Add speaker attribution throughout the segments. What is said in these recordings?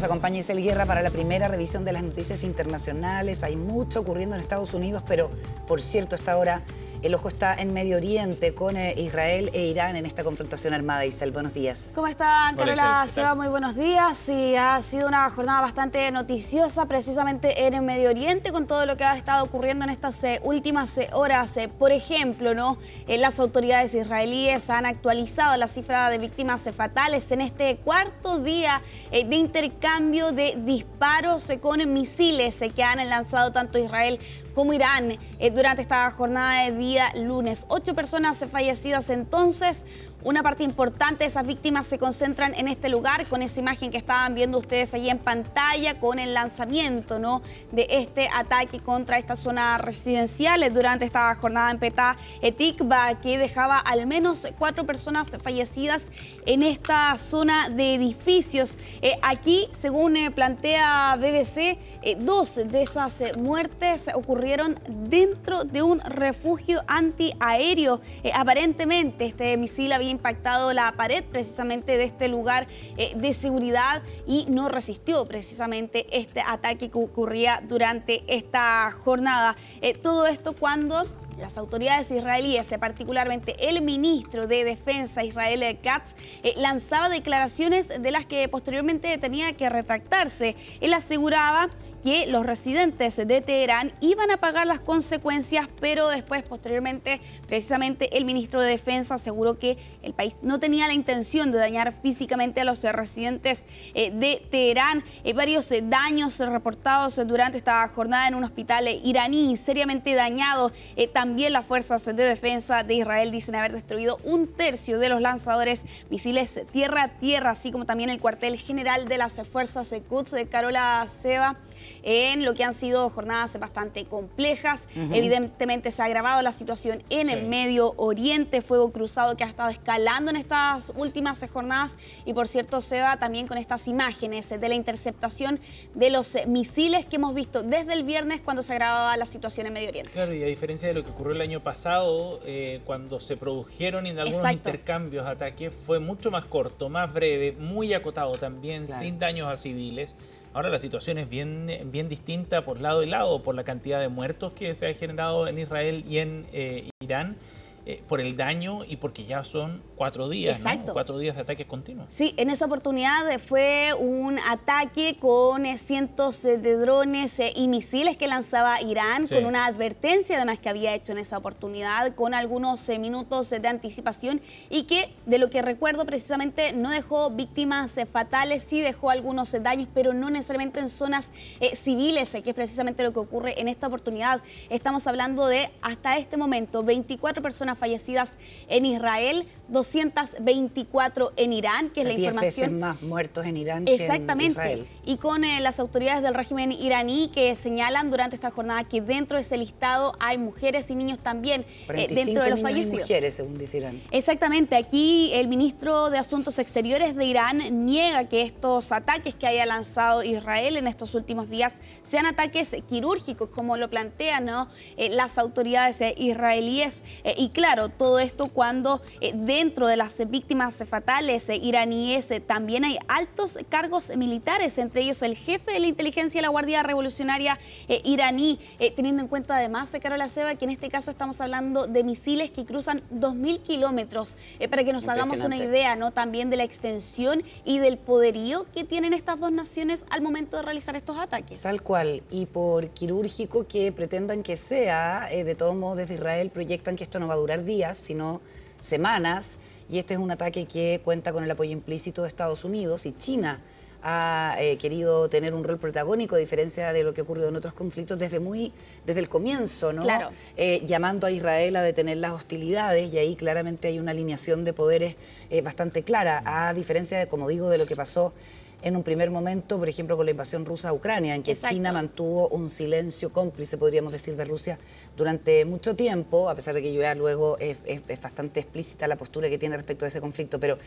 Speaker 1: acompaña Isel Guerra para la primera revisión de las noticias internacionales. Hay mucho ocurriendo en Estados Unidos, pero por cierto, hasta ahora el ojo está en Medio Oriente con Israel e Irán en esta confrontación armada. Isel, buenos días.
Speaker 2: ¿Cómo están, Carola?
Speaker 3: Isel,
Speaker 2: Seba, muy buenos días. Sí, ha sido una jornada bastante noticiosa precisamente en el Medio Oriente con todo lo que ha estado ocurriendo en estas últimas horas. Por ejemplo, las autoridades israelíes han actualizado la cifra de víctimas fatales en este cuarto día de intercambio de disparos con misiles que han lanzado tanto Israel como Irán durante esta jornada de día lunes. 8 personas fallecidas entonces. Una parte importante de esas víctimas se concentran en este lugar, con esa imagen que estaban viendo ustedes allí en pantalla, con el lanzamiento de este ataque contra esta zona residencial durante esta jornada en Petah Tikva, que dejaba al menos 4 personas fallecidas en esta zona de edificios. Aquí, según plantea BBC, 2 de esas muertes ocurrieron dentro de un refugio antiaéreo. Aparentemente, este misil había impactado la pared precisamente de este lugar de seguridad y no resistió precisamente este ataque que ocurría durante esta jornada. Todo esto cuando las autoridades israelíes, particularmente el ministro de Defensa, Israel Katz, lanzaba declaraciones de las que posteriormente tenía que retractarse. Él aseguraba que los residentes de Teherán iban a pagar las consecuencias, pero después, posteriormente, precisamente el ministro de Defensa aseguró que el país no tenía la intención de dañar físicamente a los residentes de Teherán. Varios daños reportados durante esta jornada en un hospital iraní, seriamente dañado. También las fuerzas de defensa de Israel dicen haber destruido 1/3 de los lanzadores misiles tierra-tierra, así como también el cuartel general de las fuerzas Quds de Carola, Seba, en lo que han sido jornadas bastante complejas. Evidentemente se ha agravado la situación en el Medio Oriente, fuego cruzado que ha estado escalando en estas últimas jornadas y, por cierto, Seba, también con estas imágenes de la interceptación de los misiles que hemos visto desde el viernes cuando se agravaba la situación en Medio Oriente.
Speaker 3: Claro, y a diferencia de lo que ocurrió el año pasado, cuando se produjeron en algunos intercambios, ataques, fue mucho más corto, más breve, muy acotado también, sin daños a civiles. Ahora la situación es bien distinta por lado y lado, por la cantidad de muertos que se ha generado en Israel y en Irán, por el daño y porque ya son 4 días, ¿no? 4 días de ataques continuos.
Speaker 2: Sí, en esa oportunidad fue un ataque con cientos de drones y misiles que lanzaba Irán, con una advertencia además que había hecho en esa oportunidad, con algunos minutos de anticipación y que, de lo que recuerdo precisamente, no dejó víctimas fatales, sí dejó algunos daños, pero no necesariamente en zonas civiles, que es precisamente lo que ocurre en esta oportunidad. Estamos hablando de, hasta este momento, 24 personas fallecidas en Israel, 224 en Irán, que es la información.
Speaker 1: 10 veces más muertos en Irán que en Israel.
Speaker 2: Y con las autoridades del régimen iraní que señalan durante esta jornada que dentro de ese listado hay mujeres y niños también dentro de los fallecidos.
Speaker 1: Y mujeres, según dice Irán.
Speaker 2: Exactamente. Aquí el ministro de Asuntos Exteriores de Irán niega que estos ataques que haya lanzado Israel en estos últimos días sean ataques quirúrgicos, como lo plantean las autoridades israelíes. Y claro, todo esto cuando dentro de las víctimas fatales iraníes también hay altos cargos militares, entre ellos el jefe de la inteligencia de la Guardia Revolucionaria iraní, teniendo en cuenta además, Carola, Seba, que en este caso estamos hablando de misiles que cruzan 2000 kilómetros, para que nos hagamos una idea también de la extensión y del poderío que tienen estas dos naciones al momento de realizar estos ataques.
Speaker 1: Tal cual, y por quirúrgico que pretendan que sea, de todos modos desde Israel proyectan que esto no va a durar días, sino semanas, y este es un ataque que cuenta con el apoyo implícito de Estados Unidos, y China ha querido tener un rol protagónico, a diferencia de lo que ha ocurrido en otros conflictos desde el comienzo, ¿no?
Speaker 2: Claro.
Speaker 1: Llamando a Israel a detener las hostilidades, y ahí claramente hay una alineación de poderes bastante clara, a diferencia de, como digo, de lo que pasó en un primer momento, por ejemplo, con la invasión rusa a Ucrania, en que China mantuvo un silencio cómplice, podríamos decir, de Rusia durante mucho tiempo, a pesar de que ya luego es bastante explícita la postura que tiene respecto a ese conflicto. Pero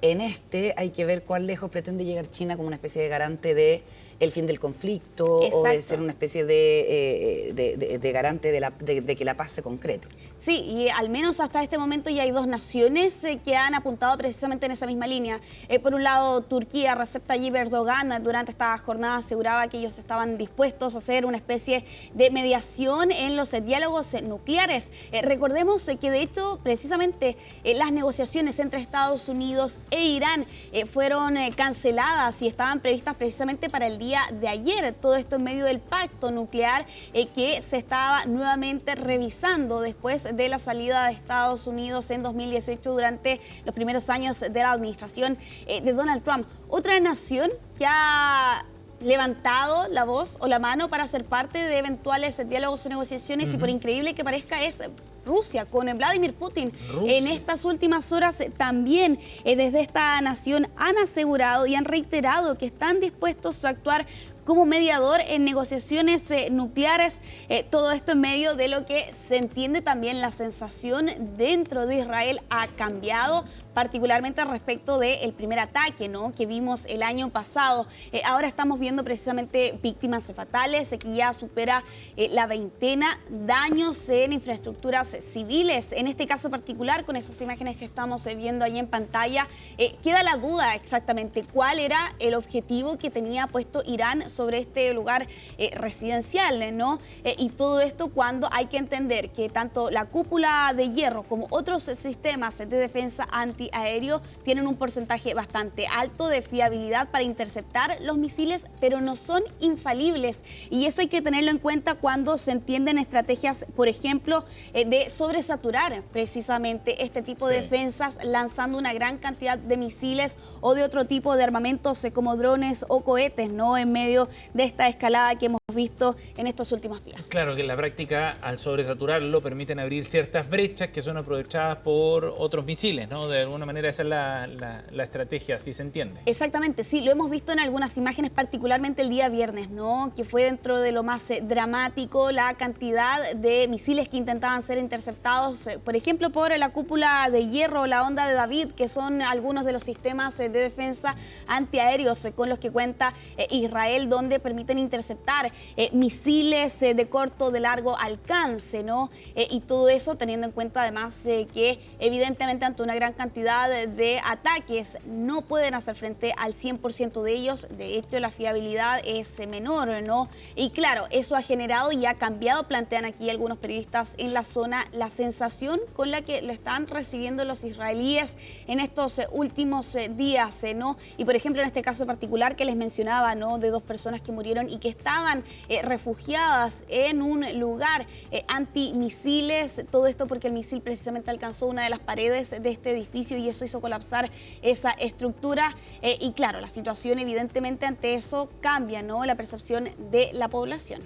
Speaker 1: En este hay que ver cuán lejos pretende llegar China como una especie de garante de el fin del conflicto. Exacto. O de ser una especie de garante de que la paz se concrete.
Speaker 2: Sí, y al menos hasta este momento ya hay dos naciones que han apuntado precisamente en esa misma línea. Por un lado, Turquía, Recep Tayyip Erdogan, durante esta jornada aseguraba que ellos estaban dispuestos a hacer una especie de mediación en los diálogos nucleares. Recordemos que de hecho, precisamente, las negociaciones entre Estados Unidos e Irán fueron canceladas y estaban previstas precisamente para el día de ayer. Todo esto en medio del pacto nuclear que se estaba nuevamente revisando después de la salida de Estados Unidos en 2018 durante los primeros años de la administración de Donald Trump. Otra nación que ha levantado la voz o la mano para ser parte de eventuales diálogos o negociaciones, y por increíble que parezca, es Rusia, con Vladimir Putin. En estas últimas horas también desde esta nación han asegurado y han reiterado que están dispuestos a actuar como mediador en negociaciones nucleares, todo esto en medio de lo que se entiende también la sensación dentro de Israel ha cambiado, particularmente respecto del primer ataque, ¿no?, que vimos el año pasado. Ahora estamos viendo precisamente víctimas fatales, que ya supera la veintena, daños en infraestructuras civiles. En este caso particular, con esas imágenes que estamos viendo ahí en pantalla, queda la duda exactamente cuál era el objetivo que tenía puesto Irán sobre este lugar residencial, ¿no? Y todo esto cuando hay que entender que tanto la cúpula de hierro como otros sistemas de defensa antiaéreo tienen un porcentaje bastante alto de fiabilidad para interceptar los misiles, pero no son infalibles. Y eso hay que tenerlo en cuenta cuando se entienden estrategias, por ejemplo, de sobresaturar precisamente este tipo de defensas, lanzando una gran cantidad de misiles o de otro tipo de armamentos como drones o cohetes, ¿no?, en medio de esta escalada que hemos visto en estos últimos días.
Speaker 3: Claro que en la práctica, al sobresaturarlo, permiten abrir ciertas brechas que son aprovechadas por otros misiles, ¿no? De alguna manera esa es la estrategia, así se entiende.
Speaker 2: Exactamente, sí, lo hemos visto en algunas imágenes, particularmente el día viernes, ¿no?, que fue dentro de lo más dramático la cantidad de misiles que intentaban ser interceptados, por ejemplo, por la cúpula de hierro, la onda de David, que son algunos de los sistemas de defensa antiaéreos con los que cuenta Israel, donde permiten interceptar misiles de corto, de largo alcance, ¿no? Y todo eso teniendo en cuenta además que evidentemente ante una gran cantidad de ataques no pueden hacer frente al 100% de ellos. De hecho, la fiabilidad es menor, ¿no? Y claro, eso ha generado y ha cambiado, plantean aquí algunos periodistas en la zona, la sensación con la que lo están recibiendo los israelíes en estos últimos días, ¿no? Y por ejemplo, en este caso particular que les mencionaba, ¿no?, de dos personas que murieron y que estaban refugiadas en un lugar antimisiles, todo esto porque el misil precisamente alcanzó una de las paredes de este edificio y eso hizo colapsar esa estructura. Y claro, la situación evidentemente ante eso cambia, ¿no?, la percepción de la población.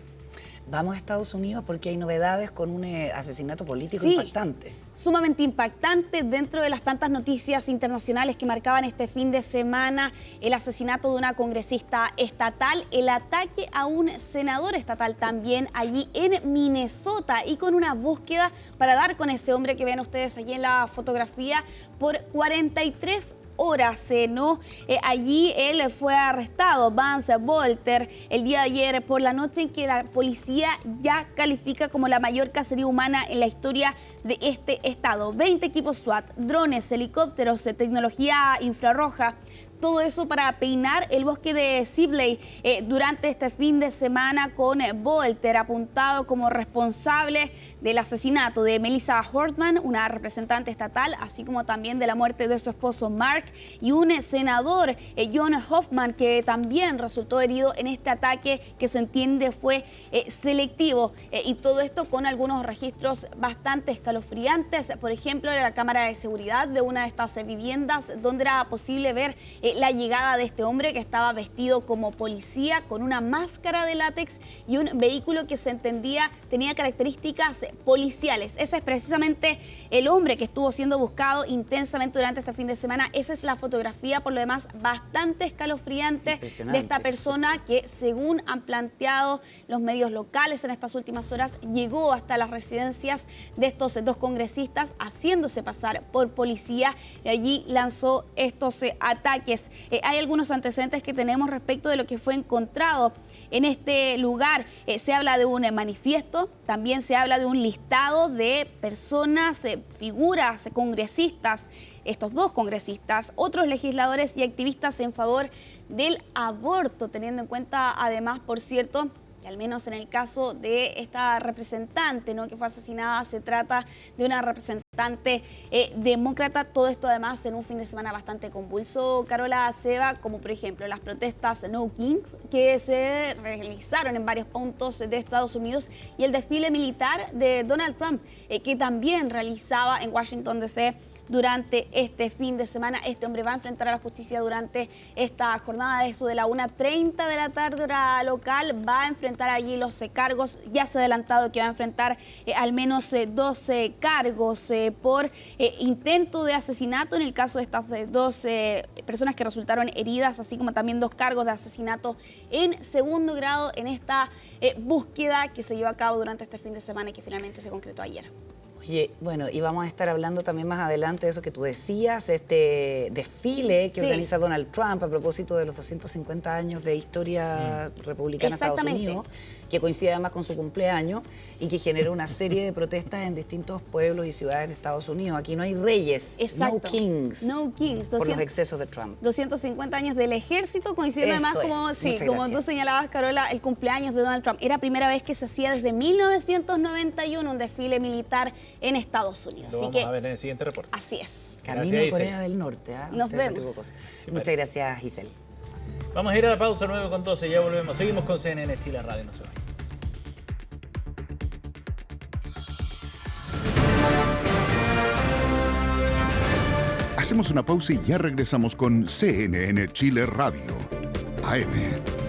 Speaker 1: Vamos a Estados Unidos porque hay novedades con un asesinato político impactante.
Speaker 2: Sumamente impactante dentro de las tantas noticias internacionales que marcaban este fin de semana: el asesinato de una congresista estatal, el ataque a un senador estatal también allí en Minnesota, y con una búsqueda para dar con ese hombre que ven ustedes allí en la fotografía por 43 horas, ¿no? Allí él fue arrestado, Vance Volter, el día de ayer por la noche, en que la policía ya califica como la mayor cacería humana en la historia de este estado. 20 equipos SWAT, drones, helicópteros, tecnología infrarroja, todo eso para peinar el bosque de Sibley durante este fin de semana, con Volter apuntado como responsable del asesinato de Melissa Hortman, una representante estatal, así como también de la muerte de su esposo Mark, y un senador, John Hoffman, que también resultó herido en este ataque que se entiende fue selectivo. Y todo esto con algunos registros bastante escalofriantes, por ejemplo, en la cámara de seguridad de una de estas viviendas, donde era posible ver la llegada de este hombre que estaba vestido como policía con una máscara de látex y un vehículo que se entendía tenía características policiales. Ese es precisamente el hombre que estuvo siendo buscado intensamente durante este fin de semana. Esa es la fotografía, por lo demás, bastante escalofriante de esta persona que, según han planteado los medios locales en estas últimas horas, llegó hasta las residencias de estos dos congresistas haciéndose pasar por policía y allí lanzó estos ataques. Hay algunos antecedentes que tenemos respecto de lo que fue encontrado en este lugar. Se habla de un manifiesto, también se habla de un listado de personas, figuras, congresistas, estos dos congresistas, otros legisladores y activistas en favor del aborto, teniendo en cuenta además, por cierto, que al menos en el caso de esta representante, ¿no?, que fue asesinada, se trata de una representante demócrata. Todo esto además en un fin de semana bastante convulso, Carola, Seba, como por ejemplo las protestas No Kings que se realizaron en varios puntos de Estados Unidos y el desfile militar de Donald Trump que también realizaba en Washington D.C. durante este fin de semana. Este hombre va a enfrentar a la justicia durante esta jornada, de eso de la 1:30 de la tarde hora local. Va a enfrentar allí los cargos. Ya se ha adelantado que va a enfrentar al menos 12 cargos por intento de asesinato en el caso de estas dos personas que resultaron heridas, así como también 2 cargos de asesinato en segundo grado en esta búsqueda que se llevó a cabo durante este fin de semana y que finalmente se concretó ayer.
Speaker 1: Oye, bueno, y vamos a estar hablando también más adelante de eso que tú decías, este desfile que organiza Donald Trump a propósito de los 250 años de historia republicana de Estados Unidos, que coincide además con su cumpleaños y que genera una serie de protestas en distintos pueblos y ciudades de Estados Unidos. Aquí no hay reyes, no kings, por los excesos de Trump.
Speaker 2: 250 años del ejército, coincide además como tú señalabas, Carola, el cumpleaños de Donald Trump. Era primera vez que se hacía desde 1991 un desfile militar en Estados Unidos.
Speaker 3: Lo vamos a ver en el siguiente reporte.
Speaker 2: Así es.
Speaker 1: Camino a Corea del Norte.
Speaker 2: Nos vemos.
Speaker 1: Muchas gracias, Giselle.
Speaker 3: Vamos a ir a la pausa, 9:12, ya volvemos. Seguimos con CNN Chile Radio. No se vayan.
Speaker 4: Hacemos una pausa y ya regresamos con CNN Chile Radio, AM.